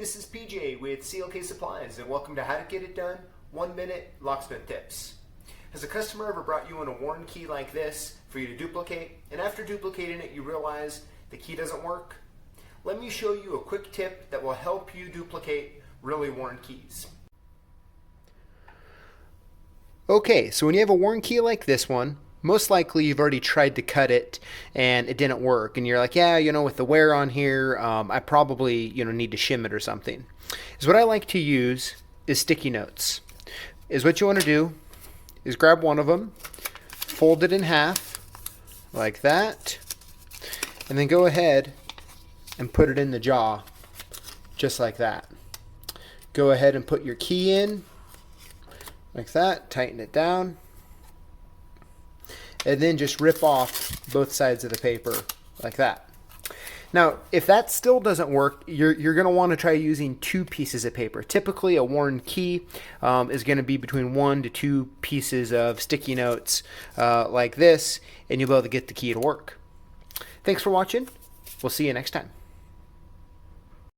this is PJ with CLK Supplies, and welcome to How to Get It Done 1 Minute Locksmith Tips. Has a customer ever brought you in a worn key like this for you to duplicate, and after duplicating it you realize the key doesn't work? Let me show you a quick tip that will help you duplicate really worn keys. Okay, so when you have a worn key like this one, most likely you've already tried to cut it and it didn't work, and you're like, yeah, with the wear on here, I probably need to shim it or something. So what I like to use is sticky notes. What you want to do is grab one of them, fold it in half like that, and then go ahead and put it in the jaw just like that. Go ahead and put your key in like that, tighten it down, and then just rip off both sides of the paper like that. Now, if that still doesn't work, you're going to want to try using 2 pieces of paper. Typically, a worn key is going to be between 1 to 2 pieces of sticky notes like this, and you'll be able to get the key to work. Thanks for watching. We'll see you next time.